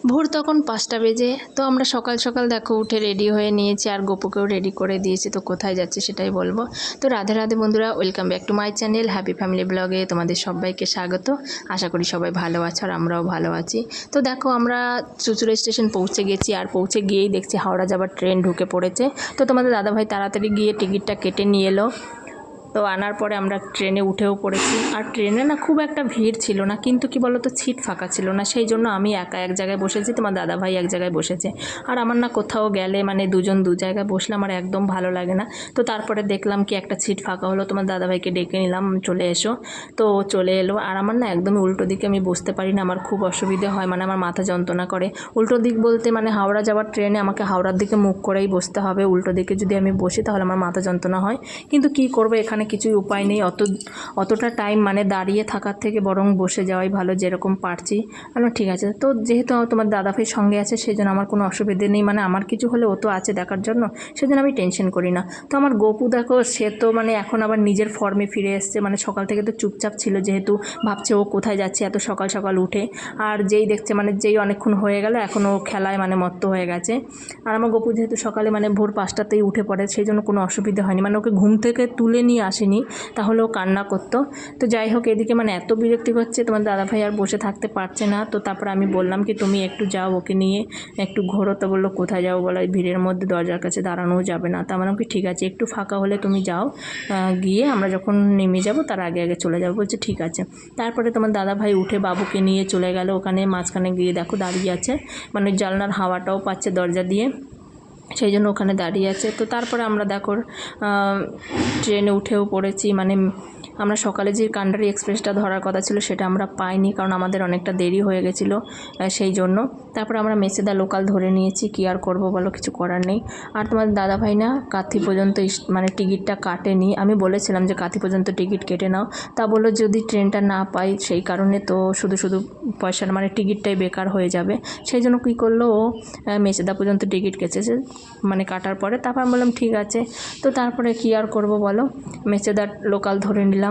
ভোর তখন ৫টা বেজে। তো আমরা সকাল সকাল দেখো উঠে রেডি হয়ে নিয়েছি, আর গোপুকেও রেডি করে দিয়েছি। তো কোথায় যাচ্ছি সেটাই বলবো। তো রাধে রাধে বন্ধুরা, welcome back to my channel happy family ব্লগে তোমাদের সবাইকে স্বাগত। আশা করি সবাই ভালো আছো আর আমরাও ভালো আছি। তো দেখো আমরা চুঁচুড়া স্টেশন পৌঁছে গেছি, আর পৌঁছে গিয়েই দেখছি হাওড়া যাবার ট্রেন ঢুকে পড়েছে। তো তোমাদের দাদাভাই তাড়াতাড়ি গিয়ে টিকিটটা কেটে নিয়ে এলো। তো আনার পরে আমরা ট্রেনে উঠেও পড়েছি। আর ট্রেনে না খুব একটা ভিড় ছিল না, কিন্তু কি বলো তো, সিট ফাঁকা ছিল না। সেই জন্য আমি একা এক জায়গায় বসেছি, তোমার দাদাভাই এক জায়গায় বসেছে। আর আমার না কোথাও গেলে মানে দুজন দু জায়গায় বসলে আমার একদম ভালো লাগে না। তো তারপরে দেখলাম কি একটা সিট ফাঁকা হলো, তোমার দাদাভাইকে ডেকে নিলাম, চলে এসো। তো চলে এলো। আর আমার না একদমই উল্টো দিকে আমি বসতে পারি না, আমার খুব অসুবিধে হয়, মানে আমার মাথা যন্ত্রণা করে। উল্টো দিক বলতে মানে হাওড়া যাওয়ার ট্রেনে আমাকে হাওড়ার দিকে মুখ করেই বসতে হবে। উল্টো দিকে যদি আমি বসি তাহলে আমার মাথা যন্ত্রণা হয়। কিন্তু কি করবো, এখানে কিছুই উপায় নেই। অতটা টাইম মানে দাঁড়িয়ে থাকার থেকে বরং বসে যাওয়াই ভালো, যেরকম পারছি। ঠিক আছে। তো যেহেতু তোমার দাদাভাইয়ের সঙ্গে আছে সেই জন্য আমার কোনো অসুবিধে নেই, মানে আমার কিছু হলে ও তো আছে দেখার জন্য, সেজন্য আমি টেনশন করি না। তো আমার গপু দেখো, সে তো মানে এখন আবার নিজের ফর্মে ফিরে এসছে। মানে সকাল থেকে তো চুপচাপ ছিল, যেহেতু ভাবছে ও কোথায় যাচ্ছে এত সকাল সকাল উঠে। আর যেই দেখছে মানে যেই অনেকক্ষণ হয়ে গেল, এখন ও খেলায় মানে মত্ত হয়ে গেছে। আর আমার গপু যেহেতু সকালে মানে ভোর 5টাতেই উঠে পড়ে, সেই জন্য কোনো অসুবিধা হয়নি। মানে ওকে ঘুম থেকে তুলে নিয়ে আসেনি, তাহলেও কান্না করতো। তো যাই হোক, এদিকে মানে এত বিরক্তি হচ্ছে, তোমার দাদাভাই আর বসে থাকতে পারছে না। তো তারপর আমি বললাম কি তুমি একটু যাও, ওকে নিয়ে একটু ঘোরো। তো বললো কোথায় যাও বলো, ভিড়ের মধ্যে দরজার কাছে দাঁড়ানোও যাবে না। তা বললাম কি ঠিক আছে, একটু ফাঁকা হলে তুমি যাও, গিয়ে আমরা যখন নেমে যাব তার আগে আগে চলে যাবো। বলছে ঠিক আছে। তারপরে তোমার দাদাভাই উঠে বাবুকে নিয়ে চলে গেল। ওখানে মাঝখানে গিয়ে দেখো দাঁড়িয়ে আছে, মানে জানলার হাওয়াটাও পাচ্ছে দরজা দিয়ে, সেই জন্য ওখানে দাঁড়িয়ে আছে। তো তারপরে আমরা দেখো ট্রেনে উঠেও পড়েছি। মানে আমরা সকালে যে কান্ডারি এক্সপ্রেসটা ধরার কথা ছিল সেটা আমরা পাইনি, কারণ আমাদের অনেকটা দেরি হয়ে গেছিলো, সেই জন্য। তারপরে আমরা মেচেদা লোকাল ধরে নিয়েছি, কী আর করবো বলো, কিছু করার নেই। আর তোমার দাদাভাই না কাঁথি পর্যন্ত মানে টিকিটটা কাটেনি। আমি বলেছিলাম যে কাঁথি পর্যন্ত টিকিট কেটে নাও, তা বললো যদি ট্রেনটা না পাই সেই কারণে তো শুধু শুধু পয়সার মানে টিকিটটাই বেকার হয়ে যাবে। সেই জন্য কী করলো, ও মেচেদা পর্যন্ত টিকিট কেটেছে মানে কাটার পরে। তারপর আমি বললাম ঠিক আছে। তো তারপরে কী আর করবো বলো, মেচেদার লোকাল ধরে নিলাম।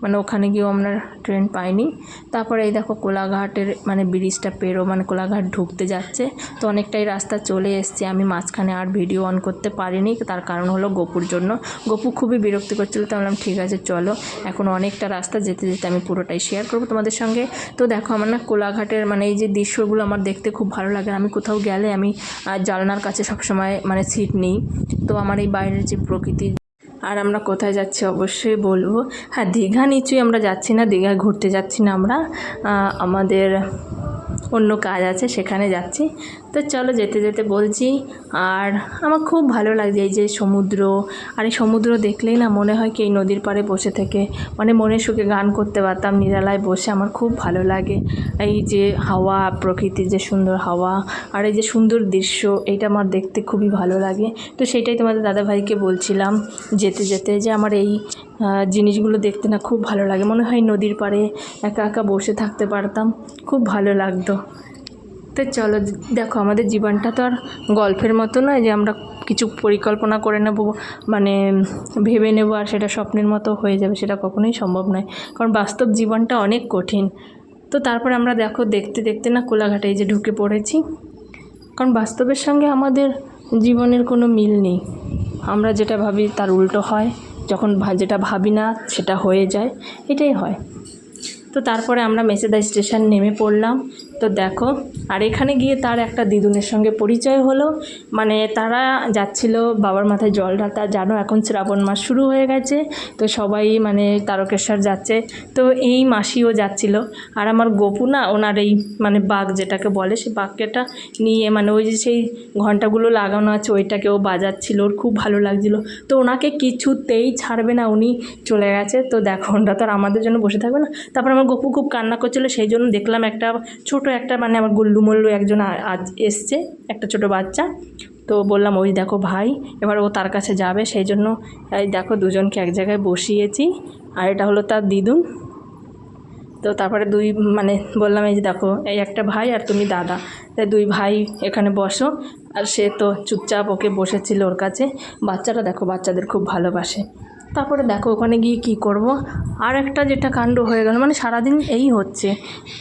মানে ওখানে গিয়েও আমরা ট্রেন পাইনি। তারপরে এই দেখো কোলাঘাটের মানে ব্রিজটা মানে কোলাঘাট ঢুকতে যাচ্ছে। তো অনেকটাই রাস্তা চলে এসছে। আমি মাঝখানে আর ভিডিও অন করতে পারিনি, তার কারণ হলো গপুর জন্য। গপু খুবই বিরক্তি করছিল। তো বললাম ঠিক আছে চলো, এখন অনেকটা রাস্তা যেতে যেতে আমি পুরোটাই শেয়ার করবো তোমাদের সঙ্গে। তো দেখো আমার না কোলাঘাটের মানে এই যে দৃশ্যগুলো আমার দেখতে খুব ভালো লাগে। আমি কোথাও গেলে আমি জানলার কাছে সবসময় মানে সিট নিই। তো আমার এই বাইরের যে প্রকৃতি। আর আমরা কোথায় যাচ্ছি অবশ্যই বলবো। হ্যাঁ, দীঘা নিশ্চয়ই আমরা যাচ্ছি না, দীঘা ঘুরতে যাচ্ছি না আমরা, আমাদের অন্য কাজ আছে সেখানে যাচ্ছি। তো চলো যেতে যেতে বলছি। আর আমার খুব ভালো লাগছে এই যে সমুদ্র। আর এই সমুদ্র দেখলেই না মনে হয় কি এই নদীর পাড়ে বসে থেকে মানে মনে সুখে গান করতে পারতাম নিরালায় বসে। আমার খুব ভালো লাগে এই যে হাওয়া, প্রকৃতির যে সুন্দর হাওয়া আর এই যে সুন্দর দৃশ্য, এটা আমার দেখতে খুবই ভালো লাগে। তো সেটাই তোমাদের দাদাভাইকে বলছিলাম যেতে যেতে, যে আমার এই জিনিসগুলো দেখতে না খুব ভালো লাগে। মনে হয় নদীর পাড়ে একা একা বসে থাকতে পারতাম, খুব ভালো লাগতো। তো চলো দেখো, আমাদের জীবনটা তো আর গল্পের মতো নয় যে আমরা কিছু পরিকল্পনা করে নেব, মানে ভেবে নেব আর সেটা স্বপ্নের মতো হয়ে যাবে, সেটা কখনোই সম্ভব নয়। কারণ বাস্তব জীবনটা অনেক কঠিন। তো তারপর আমরা দেখো দেখতে দেখতে না কোলাঘাটে এই যে ঢুকে পড়েছি। কারণ বাস্তবের সঙ্গে আমাদের জীবনের কোনো মিল নেই। আমরা যেটা ভাবি তার উল্টো হয়, যখন যেটা ভাবি না সেটা হয়ে যায়, এটাই হয়। তো তারপরে আমরা মেচেদা স্টেশন নেমে পড়লাম। তো দেখো, আর এখানে গিয়ে তার একটা দিদুনের সঙ্গে পরিচয় হলো। মানে তারা যাচ্ছিল বাবার মাথায় জল ঢালতে। জানো এখন শ্রাবণ মাস শুরু হয়ে গেছে, তো সবাই মানে তারকেশ্বর যাচ্ছে। তো এই মাসিও যাচ্ছিল। আর আমার গপু না ওনার এই মানে বাঘ যেটাকে বলে, সেই বাঘটা নিয়ে মানে ওই যে সেই ঘন্টাগুলো লাগানো আছে ওইটাকেও বাজাচ্ছিল, ওর খুব ভালো লাগছিল। তো ওনাকে কিছুতেই ছাড়বে না, উনি চলে গেছে। তো দেখো ওটা তো আর আমাদের জন্য বসে থাকবে না। তারপর আমার গপু খুব কান্না করছিল, সেই জন্য দেখলাম একটা ছোট একটা মানে আমার গুল্লু মল্লু একজন আজ এসছে, একটা ছোট বাচ্চা। তো বললাম ওই দেখো ভাই, এবার ও তার কাছে যাবে, সেই জন্য এই দেখো দুজনকে এক জায়গায় বসিয়েছি। আর এটা হলো তার দিদুন। তো তারপরে দুই মানে বললাম এই যে দেখো এই একটা ভাই আর তুমি দাদা, তাই দুই ভাই এখানে বসো। আর সে তো চুপচাপ ওকে বসেছিল ওর কাছে। বাচ্চারা দেখো বাচ্চাদের খুব ভালোবাসে। তারপরে দেখো ওখানে গিয়ে কি করব, আর একটা যেটা কাণ্ড হয়ে গেল, মানে সারাদিন এই হচ্ছে,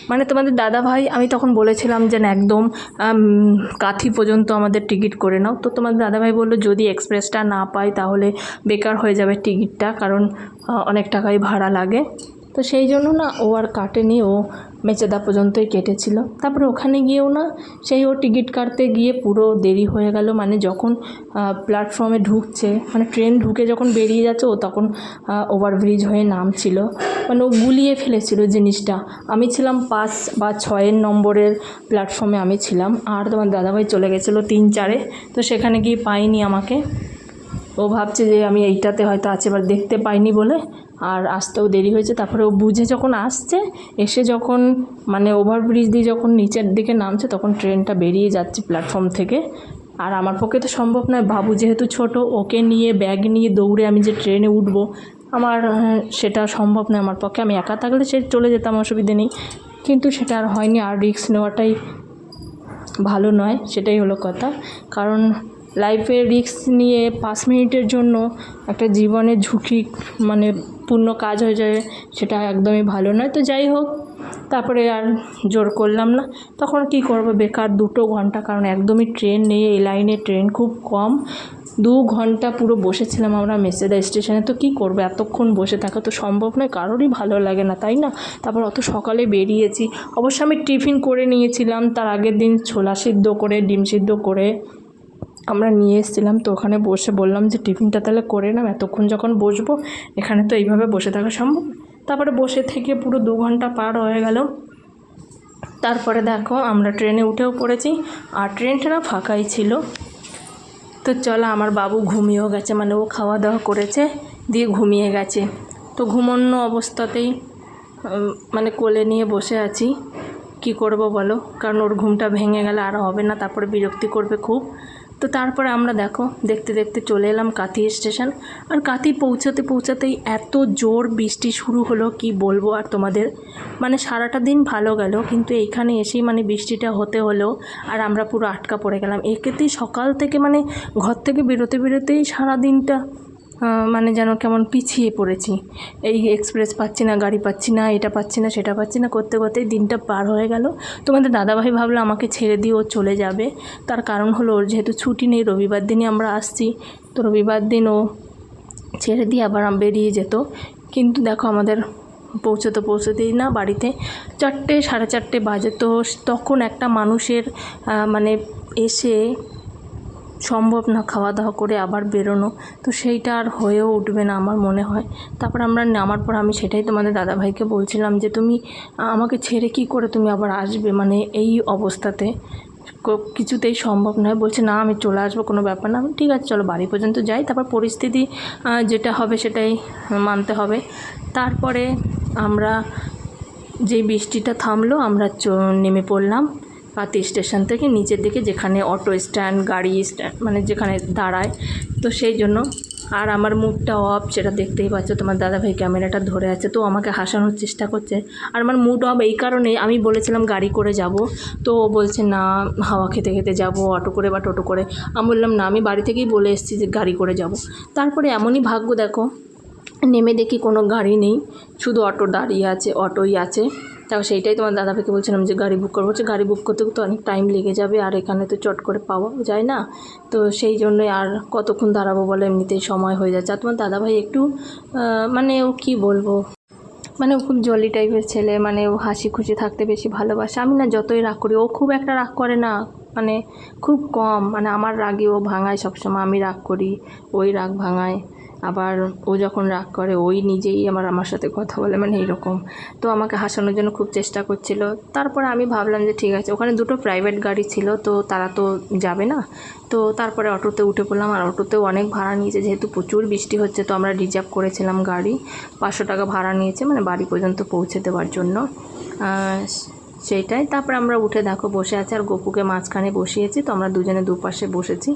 মানে তোমাদের দাদা ভাই, আমি তখন বলেছিলাম যে না একদম কাঁথি পর্যন্ত আমাদের টিকিট করে নাও, তো তোমাদের দাদা ভাই বললো যদি এক্সপ্রেসটা না পাই তাহলে বেকার হয়ে যাবে টিকিটটা, কারণ অনেক টাকাই ভাড়া লাগে। তো সেই জন্য না ও আর কাটেনি, ও মেচেদা পর্যন্তই কেটেছিল। তারপরে ওখানে গিয়েও না সেই ও টিকিট কাটতে গিয়ে পুরো দেরি হয়ে গেল, মানে যখন প্ল্যাটফর্মে ঢুকছে, মানে ট্রেন ঢুকে যখন বেরিয়ে যাচ্ছে ও তখন ওভারব্রিজ হয়ে নামছিল, মানে ও গুলিয়ে ফেলেছিল জিনিসটা। আমি ছিলাম 5 বা 6 নম্বরের প্ল্যাটফর্মে আমি ছিলাম, আর তোমার দাদাভাই চলে গেছিলো 3-4-এ, তো সেখানে গিয়ে পাইনি আমাকে। ও ভাবছে যে আমি এইটাতে হয়তো আছে, এবার দেখতে পাইনি বলে আর আসতেও দেরি হয়েছে। তারপরে ও বুঝে যখন আসছে, এসে যখন মানে ওভারব্রিজ দিয়ে যখন নিচের দিকে নামছে, তখন ট্রেনটা বেরিয়ে যাচ্ছে প্ল্যাটফর্ম থেকে। আর আমার পক্ষে তো সম্ভব নয়, বাবু যেহেতু ছোট, ওকে নিয়ে ব্যাগ নিয়ে দৌড়ে আমি যে ট্রেনে উঠবো, আমার সেটা সম্ভব নয় আমার পক্ষে। আমি একা থাকলে সে চলে যেতাম, অসুবিধে নেই, কিন্তু সেটা আর হয়নি। আর রিস্ক নেওয়াটাই ভালো নয়, সেটাই হলো কথা। কারণ লাইফে রিস্ক নিয়ে 5 মিনিটের জন্য একটা জীবনের ঝুঁকি মানে পূর্ণ কাজ হয়ে যায়, সেটা একদমই ভালো নয়। তো যাই হোক, তারপরে আর জোর করলাম না, তখন কি করব, বেকার 2 ঘন্টা, কারণ একদমই ট্রেন নেই, এই লাইনে ট্রেন খুব কম। 2 ঘন্টা পুরো বসেছিলাম আমরা মেচেদা স্টেশনে। তো কী করবো, এতক্ষণ বসে থাকা তো সম্ভব নয়, কারোরই ভালো লাগে না, তাই না? তারপর অত সকালে বেরিয়েছি, অবশ্য আমি টিফিন করে নিয়েছিলাম, তার আগের দিন ছোলা সিদ্ধ করে ডিম সিদ্ধ করে আমরা নিয়ে এসেছিলাম। তো ওখানে বসে বললাম যে টিফিনটা তাহলে করে নাও, এতক্ষণ যখন বসবো, এখানে তো এইভাবে বসে থাকা সম্ভব। তারপরে বসে থেকে পুরো 2 ঘন্টা পার হয়ে গেল। তারপরে দেখো আমরা ট্রেনে উঠেও পড়েছি, আর ট্রেনটা না ফাঁকাই ছিল। তো চলো, আমার বাবু ঘুমিয়েও গেছে, মানে ও খাওয়া দাওয়া করেছে দিয়ে ঘুমিয়ে গেছে। তো ঘুমোনো অবস্থাতেই মানে কোলে নিয়ে বসে আছি, কি করব বলো, কারণ ওর ঘুমটা ভেঙে গেলে আর হবে না, তারপরে বিরক্তি করবে খুব। তো তারপরে আমরা দেখো দেখতে দেখতে চলে এলাম কাঁথি স্টেশন। আর কাঁথি পৌঁছাতে পৌঁছাতেই এত জোর বৃষ্টি শুরু হলো, কি বলবো আর তোমাদের, মানে সারাটা দিন ভালো গেল, কিন্তু এইখানে এসেই মানে বৃষ্টিটা হতে হলো, আর আমরা পুরো আটকা পড়ে গেলাম। একেতেই সকাল থেকে মানে ঘর থেকে বেরোতে বেরোতেই সারা দিনটা মানে যেন কেমন পিছিয়ে পড়েছি, এই এক্সপ্রেস পাচ্ছি না, গাড়ি পাচ্ছি না, এটা পাচ্ছি না, সেটা পাচ্ছি না, করতে করতেই দিনটা পার হয়ে গেল। তোমাদের দাদাভাই ভাবলো আমাকে ছেড়ে দিয়ে ও চলে যাবে, তার কারণ হলো ওর যেহেতু ছুটি নেই, রবিবার দিনই আমরা আসছি, তো রবিবার দিন ও ছেড়ে দিয়ে আবার বেরিয়ে যেত। কিন্তু দেখো আমাদের পৌঁছতেই না বাড়িতে 4টে 4:30 বাজে। তো তখন একটা মানুষের মানে এসে সম্ভব না খাওয়া দাওয়া করে আবার বেরোনো, তো সেইটা আর হয়েও উঠবে না আমার মনে হয়। তারপর আমরা নামার পর আমি সেটাই তোমাদের দাদাভাইকে বলছিলাম যে তুমি আমাকে ছেড়ে কি করে তুমি আবার আসবে, মানে এই অবস্থাতে কিছুতেই সম্ভব নয়। বলছে না আমি চলে আসবো, কোনো ব্যাপার না। ঠিক আছে চলো বাড়ি পর্যন্ত যাই, তারপর পরিস্থিতি যেটা হবে সেটাই মানতে হবে। তারপরে আমরা যেই বৃষ্টিটা থামলো, আমরা নেমে পড়লাম কাঁথি স্টেশন থেকে নিচের দিকে, যেখানে অটো স্ট্যান্ড, গাড়ি স্ট্যান্ড, মানে যেখানে দাঁড়ায়। তো সেই জন্য, আর আমার মুডটা অফ, সেটা দেখতেই পাচ্ছ, তোমার দাদাভাই ক্যামেরাটা ধরে আছে, তো আমাকে হাসানোর চেষ্টা করছে। আর আমার মুড অফ এই কারণে, আমি বলেছিলাম গাড়ি করে যাব, তো ও বলছে না হাওয়া খেতে খেতে যাব, অটো করে বা টোটো করে। আমি বললাম না, আমি বাড়ি থেকেই বলে এসেছি যে গাড়ি করে যাব। তারপরে এমনই ভাগ্য দেখো, নেমে দেখি কোনো গাড়ি নেই, শুধু অটো দাঁড়িয়ে আছে, অটোই আছে। তাও সেইটাই তোমার দাদাভাইকে বলছিলাম যে গাড়ি বুক করবো, হচ্ছে গাড়ি বুক করতে তো অনেক টাইম লেগে যাবে, আর এখানে তো চট করে পাওয়া যায় না, তো সেই জন্যই আর কতক্ষণ দাঁড়াবো বলে, এমনিতেই সময় হয়ে যাচ্ছে। আর তোমার দাদাভাই একটু মানে ও কী বলবো, মানে ও খুব জলি টাইপের ছেলে, মানে ও হাসি খুশি থাকতে বেশি ভালোবাসে। আমি না যতই রাগ করি, ও খুব একটা রাগ করে না, মানে খুব কম, মানে আমার রাগে ও ভাঙায় সবসময়, আমি রাগ করি ওই রাগ ভাঙায়, আবার ও যখন রাগ করে ওই নিজেই আমার সাথে কথা বলে, মানে এইরকম। তো আমাকে হাসানোর জন্য খুব চেষ্টা করছিল। তারপরে আমি ভাবলাম যে ঠিক আছে, ওখানে 2টো প্রাইভেট গাড়ি ছিল, তো তারা তো যাবে না, তো তারপরে অটোতে উঠে পড়লাম। আর অটোতেও অনেক ভাড়া নিয়েছে, যেহেতু প্রচুর বৃষ্টি হচ্ছে, তো আমরা রিজার্ভ করেছিলাম গাড়ি, 500 টাকা ভাড়া নিয়েছে, মানে বাড়ি পর্যন্ত পৌঁছে দেওয়ার জন্য, সেইটাই। তারপর আমরা উঠে দেখো বসে আছি, আর গপুকে মাঝখানে বসিয়েছি, তো আমরা দুজনে দুপাশে বসেছি,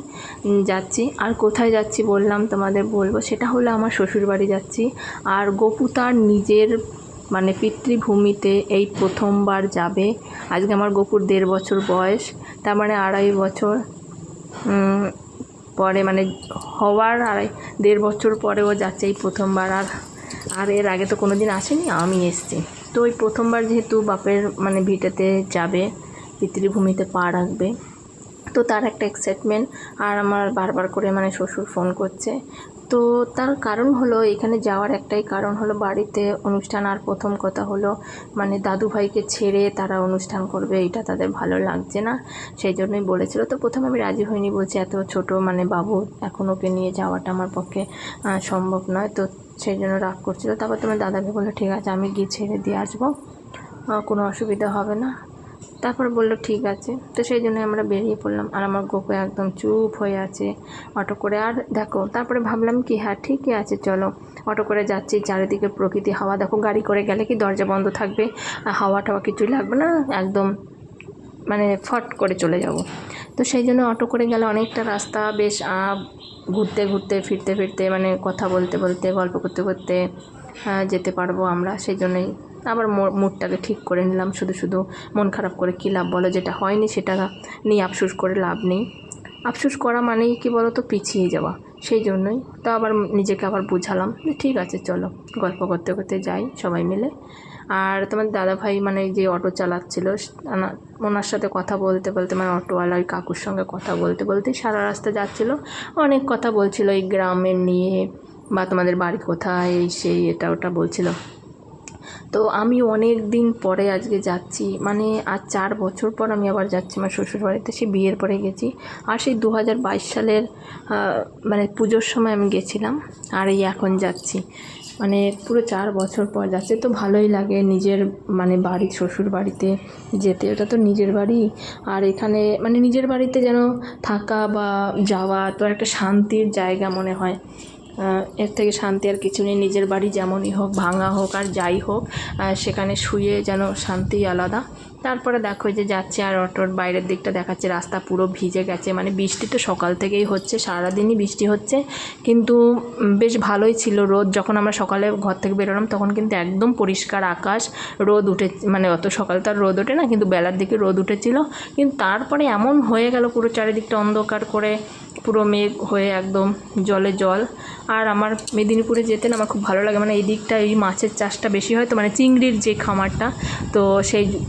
যাচ্ছি। আর কোথায় যাচ্ছি বললাম তোমাদের বলবো, সেটা হলো আমার শ্বশুরবাড়ি যাচ্ছি। আর গপু তার নিজের মানে পিতৃভূমিতে এই প্রথমবার যাবে। আজকে আমার গপুর 1.5 বছর বয়স, তার মানে 2.5 বছর পরে মানে হওয়ার 1.5 বছর পরে ও যাচ্ছে এই প্রথমবার। আর এর আগে তো কোনো দিন আসেনি, আমি এসেছি। তো ওই প্রথমবার যেহেতু বাপের মানে ভিটেতে যাবে, পিতৃভূমিতে পা রাখবে, তো তার একটা এক্সাইটমেন্ট। আর আমার বারবার করে মানে শ্বশুর ফোন করছে। তো তার কারণ হলো, এখানে যাওয়ার একটাই কারণ হলো বাড়িতে অনুষ্ঠান। আর প্রথম কথা হলো মানে দাদুভাইকে ছেড়ে তারা অনুষ্ঠান করবে, এটা তাদের ভালো লাগছে না, সেই জন্যই বলেছিল। তো প্রথমে আমি রাজি হইনি, বলছি এত ছোট মানে বাবু, এখন ওকে নিয়ে যাওয়াটা আমার পক্ষে সম্ভব নয়। তো সেই জন্য রাগ করছিল। তারপর তোমার দাদাকে বললো ঠিক আছে আমি গিয়ে ছেড়ে দিয়ে আসবো, কোনো অসুবিধা হবে না। তারপর বললো ঠিক আছে। তো সেই জন্য আমরা বেরিয়ে পড়লাম। আর আমার গোপু একদম চুপ হয়ে আছে অটো করে। আর দেখো তারপরে ভাবলাম কি হ্যাঁ ঠিকই আছে, চলো অটো করে যাচ্ছি, চারিদিকে প্রকৃতি হাওয়া দেখো। গাড়ি করে গেলে কি দরজা বন্ধ থাকবে, হাওয়া টাওয়া কিছুই লাগবে না, একদম মানে ফট করে চলে যাব। তো সেই জন্য অটো করে গেলে অনেকটা রাস্তা বেশ ঘুরতে ঘুরতে ফিরতে ফিরতে মানে কথা বলতে বলতে গল্প করতে করতে যেতে পারবো আমরা। সেই জন্যই আবার মুডটাকে ঠিক করে নিলাম। শুধু শুধু মন খারাপ করে কী লাভ বলো, যেটা হয়নি সেটা নিয়ে আফসোস করে লাভ নেই। আফসোস করা মানেই কি বলো তো, পিছিয়ে যাওয়া। সেই জন্যই তো আবার নিজেকে আবার বুঝালাম যে ঠিক আছে চলো গল্প করতে করতে যাই সবাই মিলে। আর তোমার দাদাভাই মানে যে অটো চালাচ্ছিল, ওনার সাথে কথা বলতে বলতে মানে অটোওয়ালা ওই কাকুর সঙ্গে কথা বলতে বলতে সারা রাস্তা যাচ্ছিল। অনেক কথা বলছিল এই গ্রামের নিয়ে, বা তোমাদের বাড়ি কোথায়, এই সেই এটা ওটা বলছিল। তো আমি অনেক দিন পরে আজকে যাচ্ছি, মানে আজ 4 বছর পর আমি আবার যাচ্ছি আমার শ্বশুরবাড়িতে। সে বিয়ের পরে গেছি, আর সেই 2022 সালের মানে পুজোর সময় আমি গেছিলাম, আর এই এখন যাচ্ছি, মানে পুরো 4 বছর পর যাচ্ছে। তো ভালোই লাগে নিজের মানে বাড়ি, শ্বশুর বাড়িতে যেতে, ওটা তো নিজের বাড়ি। আর এখানে মানে নিজের বাড়িতে যেন থাকা বা যাওয়া তো একটা শান্তির জায়গা মনে হয়। এর থেকে শান্তি আর কিছু নেই। নিজের বাড়ি যেমনই হোক, ভাঙা হোক আর যাই হোক, সেখানে শুয়ে যেন শান্তি আলাদা। তারপরে দেখো যে যাচ্ছে, আর অটোর বাইরের দিকটা দেখাচ্ছে রাস্তা পুরো ভিজে গেছে, মানে বৃষ্টি তো সকাল থেকেই হচ্ছে, সারাদিনই বৃষ্টি হচ্ছে। কিন্তু বেশ ভালোই ছিল রোদ। যখন আমরা সকালে ঘর থেকে বেরোলাম তখন কিন্তু একদম পরিষ্কার আকাশ, রোদ উঠে, মানে অত সকাল তো আর রোদ ওঠে না, কিন্তু বেলার দিকে রোদ উঠেছিল। কিন্তু তারপরে এমন হয়ে গেল পুরো চারিদিকটা অন্ধকার করে, পুরো মেঘ হয়ে একদম জলে জল। আর আমার মেদিনীপুরে যেতে না আমার খুব ভালো লাগে, মানে এই দিকটা এই মাছের চাষটা বেশি হয় তো, মানে চিংড়ির যে খামারটা, তো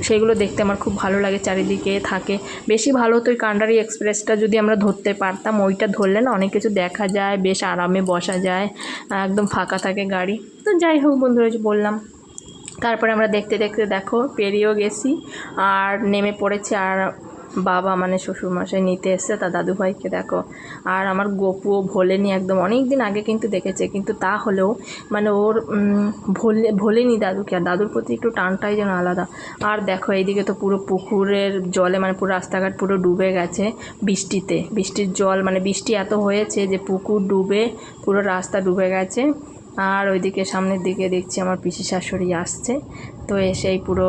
সেইগুলো দেখতে আমার খুব ভালো লাগে, চারিদিকে থাকে। বেশি ভালো তো ওই কান্ডারি এক্সপ্রেসটা যদি আমরা ধরতে পারতাম, ওইটা ধরলে না অনেক কিছু দেখা যায়, বেশ আরামে বসা যায়, একদম ফাঁকা থাকে গাড়ি। তো যাই হোক বন্ধুরা, বললাম তারপরে আমরা দেখতে দেখতে দেখো পেরিয়েও গেছি, আর নেমে পড়েছি। আর বাবা মানে শ্বশুরমশাই নিতে এসছে তার দাদুভাইকে দেখো। আর আমার গপুও ভোলেনি একদম, অনেক দিন আগে কিন্তু দেখেছে, কিন্তু তা হলেও মানে ওর ভোলেনি দাদুকে, আর দাদুর প্রতি একটু টানটাই যেন আলাদা। আর দেখো এইদিকে তো পুরো পুকুরের জলে মানে পুরো রাস্তাঘাট পুরো ডুবে গেছে বৃষ্টিতে, বৃষ্টির জল মানে বৃষ্টি এত হয়েছে যে পুকুর ডুবে পুরো রাস্তা ডুবে গেছে। আর ওইদিকে সামনের দিকে দেখছি আমার পিসি শাশুড়ি আসছে, তো এসেই পুরো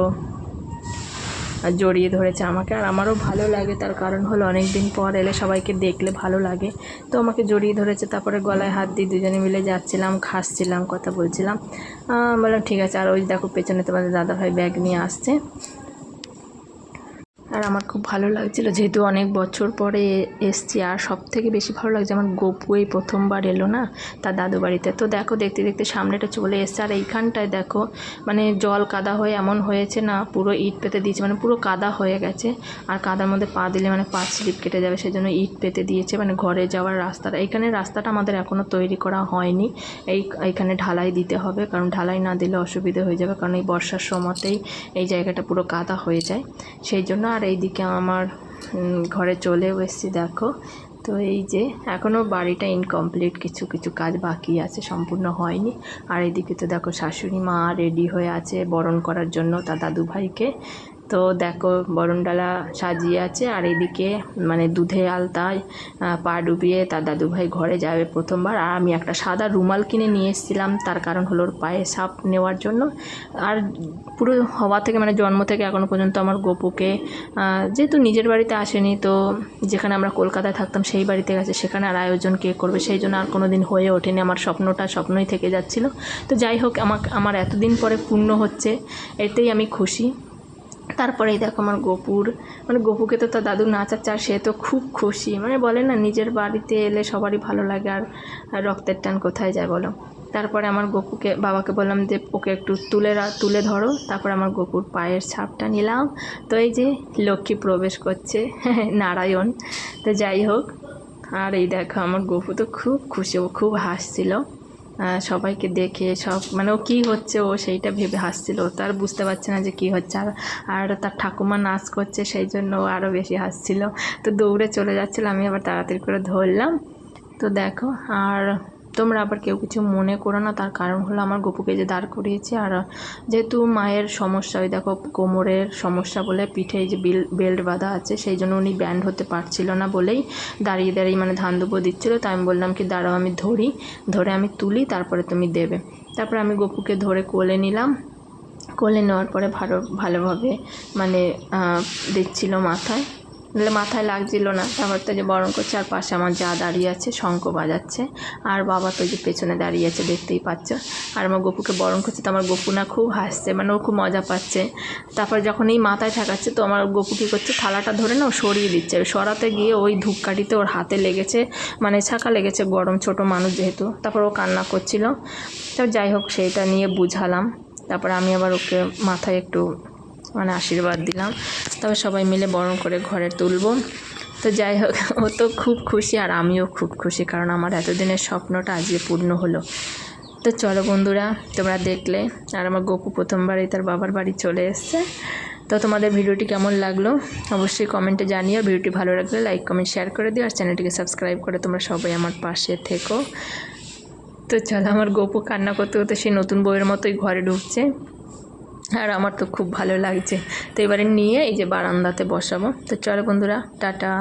জড়িয়ে ধরেছে আমাকে। আর আমারও ভালো লাগে, তার কারণ হলো অনেক দিন পর এলে সবাইকে দেখলে ভালো লাগে, তো আমাকে জড়িয়ে ধরেছে। তারপরে গলায় হাত দিয়ে দুজনে মিলে যাচ্ছিলাম, খাচ্ছিলাম, কথা বলছিলাম। বললাম ঠিক আছে। আর ওই দেখো পেছনে তোমাদের দাদাভাই ব্যাগ নিয়ে আসছে। আর আমার খুব ভালো লাগছিলো, যেহেতু অনেক বছর পরে এসছি। আর সব থেকে বেশি ভালো লাগছে আমার গপু এই প্রথমবার এলো না তার দাদু বাড়িতে। তো দেখো দেখতে দেখতে সামনেটা চলে এসছে, আর এইখানটায় দেখো মানে জল কাদা হয়ে এমন হয়েছে না, পুরো ইট পেতে দিয়েছে, মানে পুরো কাদা হয়ে গেছে। আর কাদার মধ্যে পা দিলে মানে পা স্লিপ কেটে যাবে, সেই জন্য ইট পেতে দিয়েছে মানে ঘরে যাওয়ার রাস্তাটা। এইখানে রাস্তাটা আমাদের এখনও তৈরি করা হয়নি, এইখানে ঢালাই দিতে হবে, কারণ ঢালাই না দিলে অসুবিধা হয়ে যাবে, কারণ এই বর্ষার সময়তেই এই জায়গাটা পুরো কাদা হয়ে যায়, সেই জন্য। আর এইদিকে আমার ঘরে চলেও এসেছি দেখো। তো এই যে এখনও বাড়িটা ইনকমপ্লিট, কিছু কিছু কাজ বাকি আছে, সম্পূর্ণ হয়নি। আর এইদিকে তো দেখো শাশুড়ি মা রেডি হয়ে আছে বরণ করার জন্য তার দাদু ভাইকে। তো দেখো বরণডালা সাজিয়ে আছে, আর এদিকে মানে দুধে আলতায় পা ডুবিয়ে তার দাদুভাই ঘরে যাবে প্রথমবার। আর আমি একটা সাদা রুমাল কিনে নিয়ে এসেছিলাম, তার কারণ হলো ওর পায়ে সাপ নেওয়ার জন্য। আর পুরো হওয়া থেকে মানে জন্ম থেকে এখনও পর্যন্ত আমার গপুকে যেহেতু নিজের বাড়িতে আসেনি, তো যেখানে আমরা কলকাতায় থাকতাম সেই বাড়িতে গেছে, সেখানে আর আয়োজন কে করবে, সেই জন্য আর কোনো দিন হয়ে ওঠেনি। আমার স্বপ্নটা স্বপ্নই থেকে যাচ্ছিলো। তো যাই হোক আমার এতদিন পরে পূর্ণ হচ্ছে, এতেই আমি খুশি। তারপরেই দেখো আমার গপুর মানে গপুকে তো তার দাদু নাচাচ্ছে আর সে তো খুব খুশি, মানে বলে না নিজের বাড়িতে এলে সবারই ভালো লাগে আর রক্তের টান কোথায় যায় বলো। তারপরে আমার গপুকে বাবাকে বললাম যে ওকে একটু তুলে ধরো, তারপরে আমার গপুর পায়ের ছাপটা নিলাম। তো এই যে লক্ষ্মী প্রবেশ করছে নারায়ণ। তো যাই হোক, আর এই দেখো আমার গপু তো খুব খুশি, ও খুব হাসছিল সবাইকে দেখে, সব মানে ও কী হচ্ছে ও সেইটা ভেবে হাসছিল, ও তো আর বুঝতে পারছে না যে কী হচ্ছে। আর তার ঠাকুমা নাচ করছে সেই জন্য ও আরও বেশি হাসছিল। তো দৌড়ে চলে যাচ্ছিলো, আমি আবার তাড়াতাড়ি করে ধরলাম। তো দেখো, আর তোমরা আবার কেউ কিছু মনে করো না, তার কারণ হলো আমার গপুকে যে দাঁড় করিয়েছি, আর যেহেতু মায়ের সমস্যা, ওই দেখো কোমরের সমস্যা বলে পিঠে যে বেল্ট বাঁধা আছে, সেই জন্য উনি ব্যান্ড হতে পারছিল না বলেই দাঁড়িয়ে দাঁড়িয়ে মানে ধান দুব্বো দিচ্ছিলো। তো আমি বললাম কি দাঁড়াও আমি ধরে আমি তুলি, তারপরে তুমি দেবে। তারপরে আমি গপুকে ধরে কোলে নিলাম, কোলে নেওয়ার পরে ভালোভাবে মানে দিচ্ছিল মাথায়, নাহলে মাথায় লাগছিল না। তারপর তো যে বরণ করছে, আর পাশে আমার যা দাঁড়িয়ে আছে শঙ্খ বাজাচ্ছে, আর বাবা তো যে পেছনে দাঁড়িয়ে আছে দেখতেই পাচ্ছ। আর আমার গপুকে বরণ করছে, তো আমার গপু না খুব হাসছে, মানে ও খুব মজা পাচ্ছে। তারপর যখন এই মাথায় ঠেকাচ্ছে, তো আমার গপু কী করছে, থালাটা ধরে না ও সরিয়ে দিচ্ছে, সরাতে গিয়ে ওই ধূপকাঠিতে ওর হাতে লেগেছে, মানে ছাকা লেগেছে, গরম ছোট মানুষ যেহেতু। তারপর ও কান্না করছিল। তো যাই হোক সেইটা নিয়ে বুঝালাম। তারপর আমি আবার ওকে মাথায় একটু মানে আশীর্বাদ দিলাম, তবে সবাই মিলে বরণ করে ঘরে তুলব। তো যাই হোক, ও তো খুব খুশি আর আমিও খুব খুশি, কারণ আমার এতদিনের স্বপ্নটা আজকে পূর্ণ হলো। তো চলো বন্ধুরা, তোমরা দেখলে, আর আমার গপু প্রথমবারই তার বাবার বাড়ি চলে এসছে। তো তোমাদের ভিডিওটি কেমন লাগলো অবশ্যই কমেন্টে জানিও। ভিডিওটি ভালো লাগলে লাইক কমেন্ট শেয়ার করে দিও, আর চ্যানেলটিকে সাবস্ক্রাইব করে তোমরা সবাই আমার পাশে থেকো। তো চলো, আমার গপু কান্না করতে করতে সে নতুন বইয়ের মতোই ঘরে ঢুকছে, আর আমার তো খুব ভালো লাগছে। তো এবারে নিয়ে এই যে বারান্দাতে বসাবো। তো চলো বন্ধুরা, টাটা।